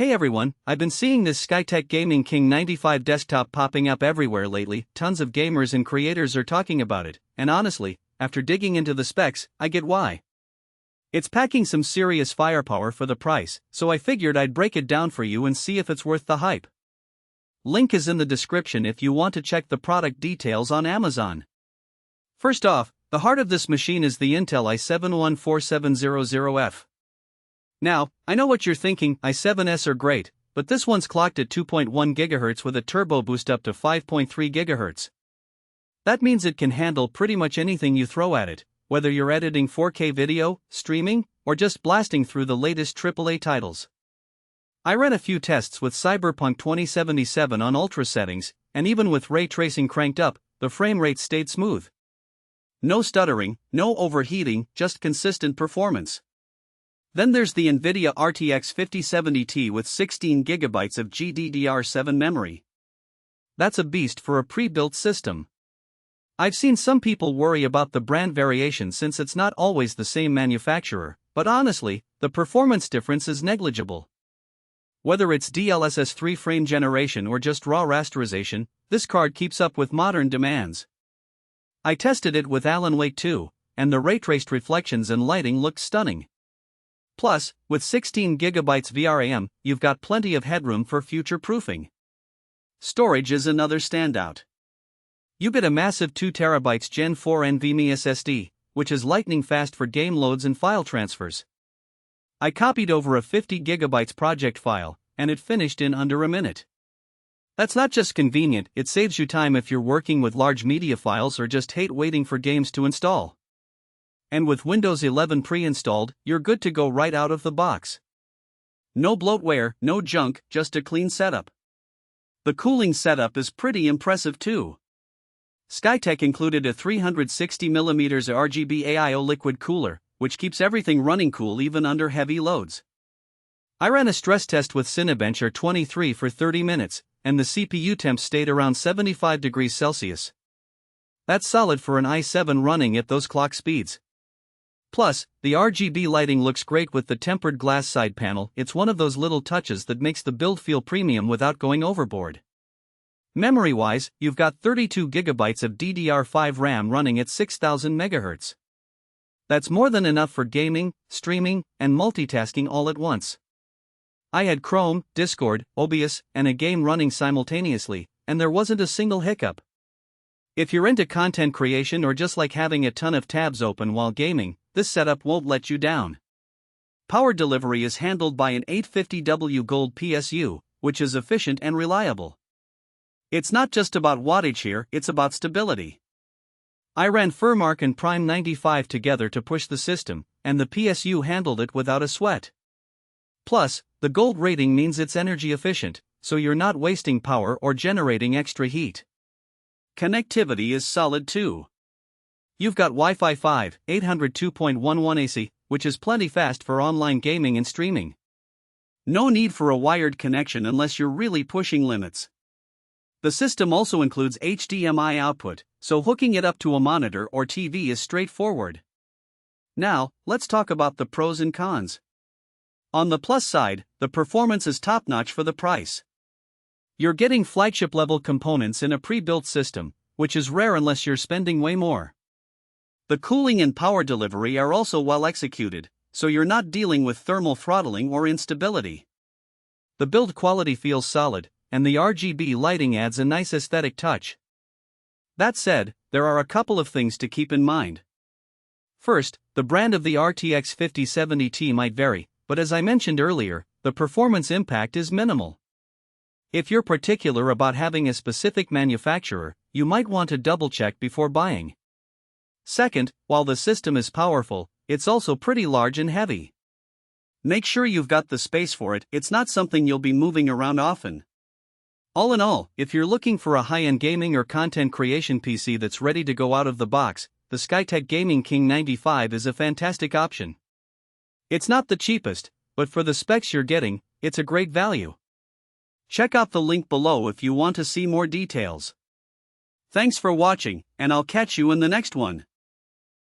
Hey everyone, I've been seeing this Skytech Gaming King 95 desktop popping up everywhere lately. Tons of gamers and creators are talking about it, and honestly, after digging into the specs, I get why. It's packing some serious firepower for the price, so I figured I'd break it down for you and see if it's worth the hype. Link is in the description if you want to check the product details on Amazon. First off, the heart of this machine is the Intel i7-14700F. Now, I know what you're thinking, i7s are great, but this one's clocked at 2.1 GHz with a turbo boost up to 5.3 GHz. That means it can handle pretty much anything you throw at it, whether you're editing 4K video, streaming, or just blasting through the latest AAA titles. I ran a few tests with Cyberpunk 2077 on ultra settings, and even with ray tracing cranked up, the frame rate stayed smooth. No stuttering, no overheating, just consistent performance. Then there's the NVIDIA RTX 5070 with 16GB of GDDR7 memory. That's a beast for a pre-built system. I've seen some people worry about the brand variation since it's not always the same manufacturer, but honestly, the performance difference is negligible. Whether it's DLSS 3 frame generation or just raw rasterization, this card keeps up with modern demands. I tested it with Alan Wake 2, and the ray-traced reflections and lighting looked stunning. Plus, with 16GB VRAM, you've got plenty of headroom for future-proofing. Storage is another standout. You get a massive 2TB Gen4 NVMe SSD, which is lightning fast for game loads and file transfers. I copied over a 50GB project file, and it finished in under a minute. That's not just convenient, it saves you time if you're working with large media files or just hate waiting for games to install. And with Windows 11 pre-installed, you're good to go right out of the box. No bloatware, no junk, just a clean setup. The cooling setup is pretty impressive too. Skytech included a 360mm ARGB AIO liquid cooler, which keeps everything running cool even under heavy loads. I ran a stress test with Cinebench R23 for 30 minutes, and the CPU temp stayed around 75 degrees Celsius. That's solid for an i7 running at those clock speeds. Plus, the RGB lighting looks great with the tempered glass side panel. It's one of those little touches that makes the build feel premium without going overboard. Memory-wise, you've got 32GB of DDR5 RAM running at 6000 MHz. That's more than enough for gaming, streaming, and multitasking all at once. I had Chrome, Discord, OBS, and a game running simultaneously, and there wasn't a single hiccup. If you're into content creation or just like having a ton of tabs open while gaming, this setup won't let you down. Power delivery is handled by an 850W Gold PSU, which is efficient and reliable. It's not just about wattage here, it's about stability. I ran Furmark and Prime 95 together to push the system, and the PSU handled it without a sweat. Plus, the Gold rating means it's energy efficient, so you're not wasting power or generating extra heat. Connectivity is solid too. You've got Wi-Fi 5, 802.11 AC, which is plenty fast for online gaming and streaming. No need for a wired connection unless you're really pushing limits. The system also includes HDMI output, so hooking it up to a monitor or TV is straightforward. Now, let's talk about the pros and cons. On the plus side, the performance is top-notch for the price. You're getting flagship-level components in a pre-built system, which is rare unless you're spending way more. The cooling and power delivery are also well executed, so you're not dealing with thermal throttling or instability. The build quality feels solid, and the RGB lighting adds a nice aesthetic touch. That said, there are a couple of things to keep in mind. First, the brand of the RTX 5070 might vary, but as I mentioned earlier, the performance impact is minimal. If you're particular about having a specific manufacturer, you might want to double-check before buying. Second, while the system is powerful, it's also pretty large and heavy. Make sure you've got the space for it, it's not something you'll be moving around often. All in all, if you're looking for a high-end gaming or content creation PC that's ready to go out of the box, the Skytech Gaming King 95 is a fantastic option. It's not the cheapest, but for the specs you're getting, it's a great value. Check out the link below if you want to see more details. Thanks for watching, and I'll catch you in the next one.